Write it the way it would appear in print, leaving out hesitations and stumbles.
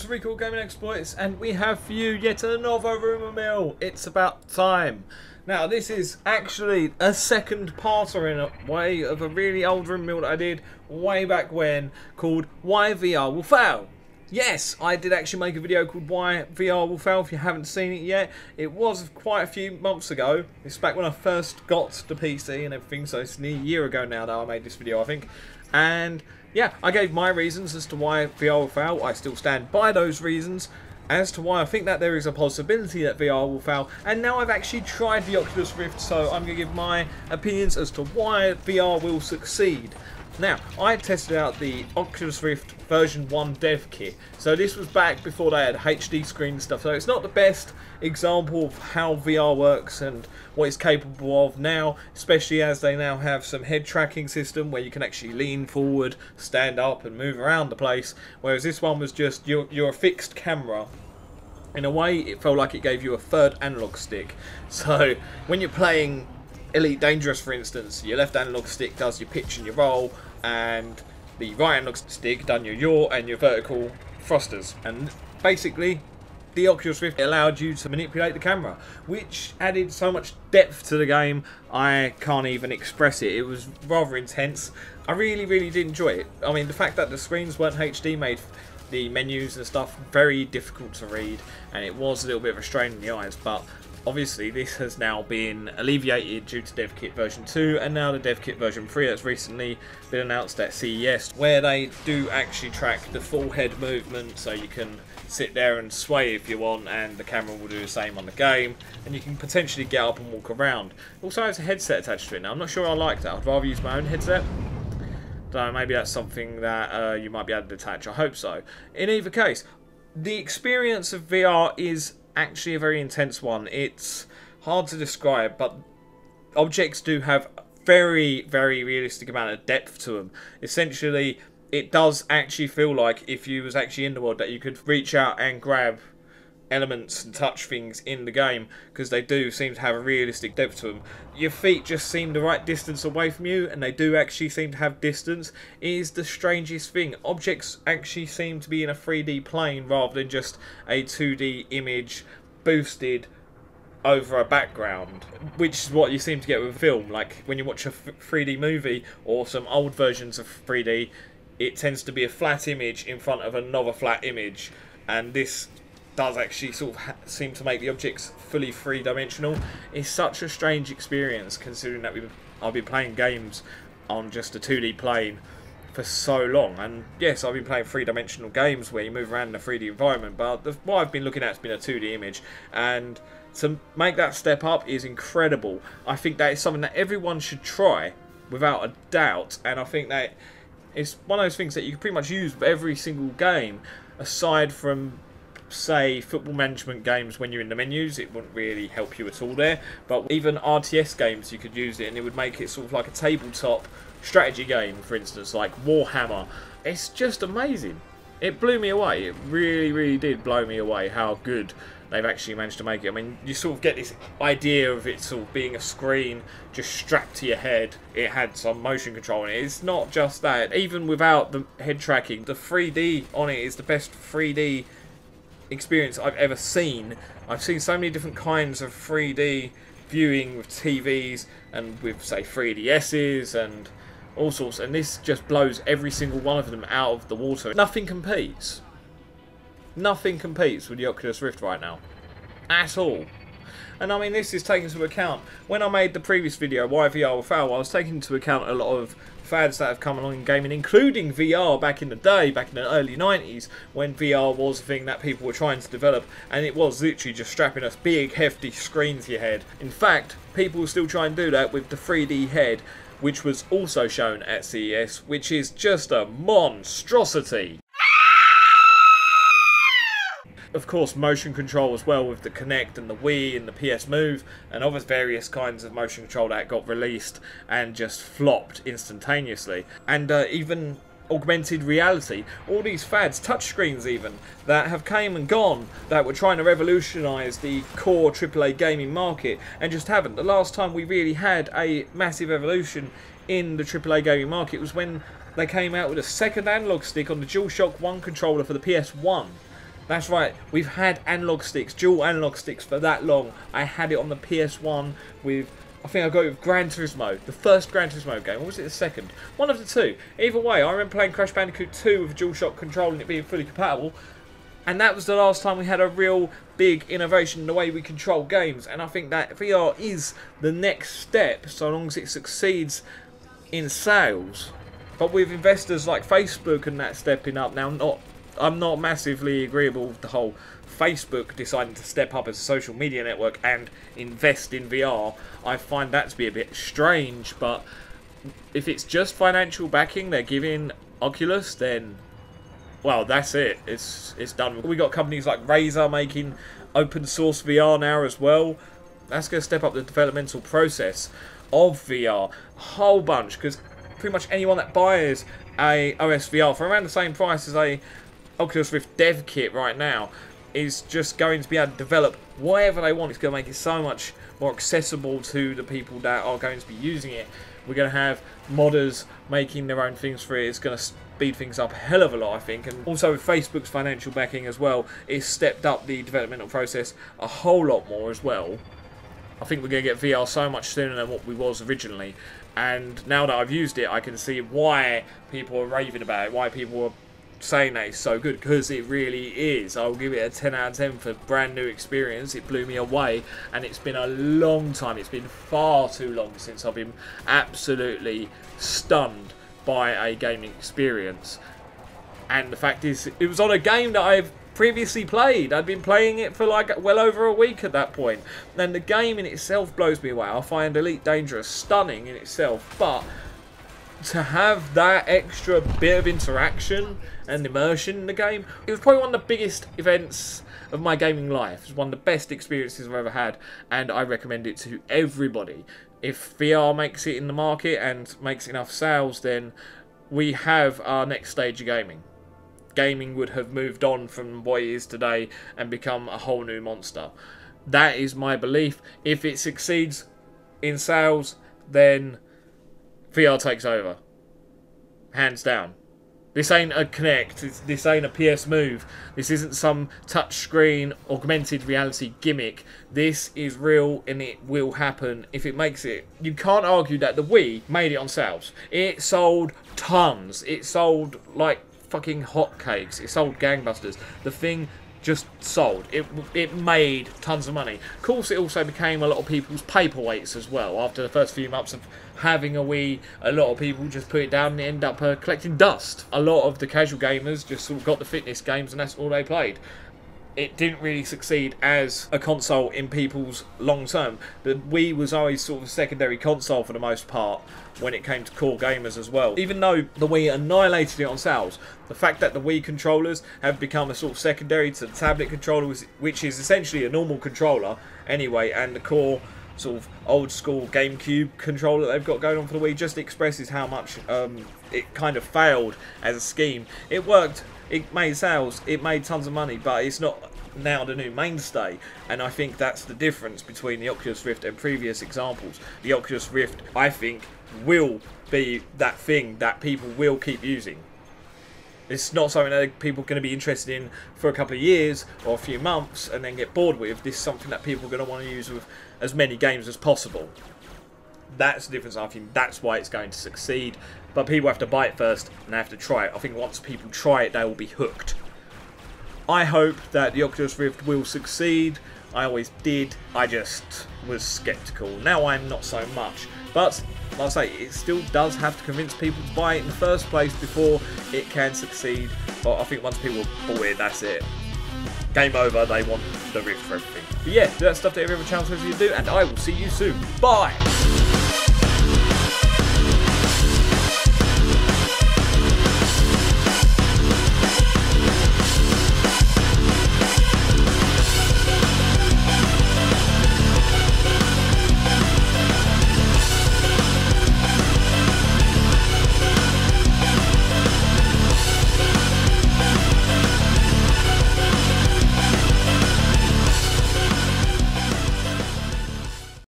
to Recall Gaming Exploits, and we have for you yet another Rumour mill. It's about time. Now, this is actually a second parter in a way of a really old Rumour mill that I did way back when called Why VR Will Fail. Yes, I did actually make a video called Why VR Will Fail. If you haven't seen it yet, it was quite a few months ago. It's back when I first got the PC and everything, so it's nearly a year ago now that I made this video, I think. And yeah, I gave my reasons as to why VR will fail. I still stand by those reasons as to why I think that there is a possibility that VR will fail. And now I've actually tried the Oculus Rift, so I'm going to give my opinions as to why VR will succeed. Now, I tested out the Oculus Rift version 1 dev kit. So this was back before they had HD screen and stuff. So it's not the best example of how VR works and what it's capable of now, especially as they now have some head tracking system where you can actually lean forward, stand up and move around the place. Whereas this one was just, you're a fixed camera. In a way, it felt like it gave you a third analog stick. So when you're playing Elite Dangerous, for instance, your left analog stick does your pitch and your roll, and the right analog stick done your yaw and your vertical thrusters. And basically, the Oculus Rift allowed you to manipulate the camera, which added so much depth to the game, I can't even express it. It was rather intense. I really did enjoy it. I mean, the fact that the screens weren't HD made the menus and stuff very difficult to read, and it was a little bit of a strain in the eyes, but obviously this has now been alleviated due to DevKit version 2 and now the DevKit version 3 that's recently been announced at CES, where they do actually track the full head movement, so you can sit there and sway if you want and the camera will do the same on the game, and you can potentially get up and walk around. It also has a headset attached to it. Now, I'm not sure I like that. I'd rather use my own headset. So maybe that's something that you might be able to detach. I hope so. In either case, the experience of VR is actually a very intense one. It's hard to describe, but objects do have very realistic amount of depth to them. Essentially, it does actually feel like if you was actually in the world that you could reach out and grab elements and touch things in the game, because they do seem to have a realistic depth to them. Your feet just seem the right distance away from you, and they do actually seem to have distance. It is the strangest thing. Objects actually seem to be in a 3D plane rather than just a 2D image boosted over a background, which is what you seem to get with film. Like when you watch a 3D movie or some old versions of 3D, it tends to be a flat image in front of another flat image, and this does actually sort of seem to make the objects fully three-dimensional. It's such a strange experience, considering that I've been playing games on just a 2D plane for so long. And yes, I've been playing three-dimensional games where you move around in a 3D environment, but what I've been looking at has been a 2D image, and to make that step up is incredible. I think that is something that everyone should try, without a doubt, and I think that it's one of those things that you can pretty much use with every single game, aside from, say, football management games. When you're in the menus, it wouldn't really help you at all there, but even RTS games you could use it, and it would make it sort of like a tabletop strategy game, for instance, like Warhammer. It's just amazing. It blew me away. It really did blow me away how good they've actually managed to make it. I mean, you sort of get this idea of it sort of being a screen just strapped to your head. It had some motion control in it. It's not just that. Even without the head tracking, the 3D on it is the best 3D experience I've ever seen. I've seen so many different kinds of 3D viewing with TVs and with, say, 3DSs and all sorts, and this just blows every single one of them out of the water. Nothing competes. Nothing competes with the Oculus Rift right now. At all. And I mean, this is taken into account. When I made the previous video, Why VR Will Fail, I was taking into account a lot of fads that have come along in gaming, including VR back in the day, back in the early 90s, when VR was a thing that people were trying to develop, and it was literally just strapping a big, hefty screen to your head. In fact, people will still try and do that with the 3D head, which was also shown at CES, which is just a monstrosity. Of course, motion control as well with the Kinect and the Wii and the PS Move and other various kinds of motion control that got released and just flopped instantaneously. And even augmented reality, all these fads, touchscreens even, that have came and gone, that were trying to revolutionise the core AAA gaming market and just haven't. The last time we really had a massive evolution in the AAA gaming market was when they came out with a second analog stick on the DualShock 1 controller for the PS1. That's right, we've had analog sticks, dual analog sticks for that long. I had it on the PS1 with, I think I got it with Gran Turismo, the first Gran Turismo game, or was it the second? One of the two. Either way, I remember playing Crash Bandicoot 2 with a DualShock controller and it being fully compatible. And that was the last time we had a real big innovation in the way we control games. And I think that VR is the next step, so long as it succeeds in sales. But with investors like Facebook and that stepping up now, I'm not massively agreeable with the whole Facebook deciding to step up as a social media network and invest in VR. I find that to be a bit strange, but if it's just financial backing they're giving Oculus, then, well, that's it. It's done. We got companies like Razer making open source VR now as well. That's going to step up the developmental process of VR a whole bunch, because pretty much anyone that buys a OS VR for around the same price as a Oculus Rift dev kit right now is just going to be able to develop whatever they want. It's going to make it so much more accessible to the people that are going to be using it. We're going to have modders making their own things for it. It's going to speed things up a hell of a lot, I think. And also with Facebook's financial backing as well, it's stepped up the developmental process a whole lot more as well. I think we're going to get VR so much sooner than what we was originally. And now that I've used it, I can see why people are raving about it, why people are saying that it's so good, because it really is. I'll give it a 10 out of 10 for brand new experience. It blew me away, and it's been a long time. It's been far too long since I've been absolutely stunned by a gaming experience. And the fact is, it was on a game that I've previously played. I'd been playing it for like well over a week at that point, and the game in itself blows me away. I find Elite Dangerous stunning in itself, but to have that extra bit of interaction and immersion in the game, it was probably one of the biggest events of my gaming life. It was one of the best experiences I've ever had, and I recommend it to everybody. If VR makes it in the market and makes enough sales, then we have our next stage of gaming. Gaming would have moved on from what it is today and become a whole new monster. That is my belief. If it succeeds in sales, then VR takes over. Hands down. This ain't a Kinect, this ain't a PS Move, this isn't some touchscreen augmented reality gimmick. This is real and it will happen if it makes it. You can't argue that the Wii made it on sales. It sold tons. It sold like fucking hotcakes. It sold gangbusters. The thing just sold. It made tons of money. Of course, it also became a lot of people's paperweights as well. After the first few months of having a Wii, a lot of people just put it down and end up collecting dust. A lot of the casual gamers just sort of got the fitness games and that's all they played. It didn't really succeed as a console in people's long term. The Wii was always sort of a secondary console for the most part when it came to core gamers as well. Even though the Wii annihilated it on sales, the fact that the Wii controllers have become a sort of secondary to the tablet controller, which is essentially a normal controller anyway, and the core sort of old school GameCube controller that they've got going on for the Wii, just expresses how much it kind of failed as a scheme. It worked. It made sales, it made tons of money, but it's not now the new mainstay, and I think that's the difference between the Oculus Rift and previous examples. The Oculus Rift, I think, will be that thing that people will keep using. It's not something that people are going to be interested in for a couple of years or a few months and then get bored with. This is something that people are going to want to use with as many games as possible. That's the difference. I think that's why it's going to succeed. But people have to buy it first and they have to try it. I think once people try it, they will be hooked. I hope that the Oculus Rift will succeed. I always did. I just was sceptical. Now I'm not so much. But, like I say, it still does have to convince people to buy it in the first place before it can succeed. But I think once people bought it, that's it. Game over. They want the Rift for everything. But yeah, do that stuff that every other channel says you do, and I will see you soon. Bye!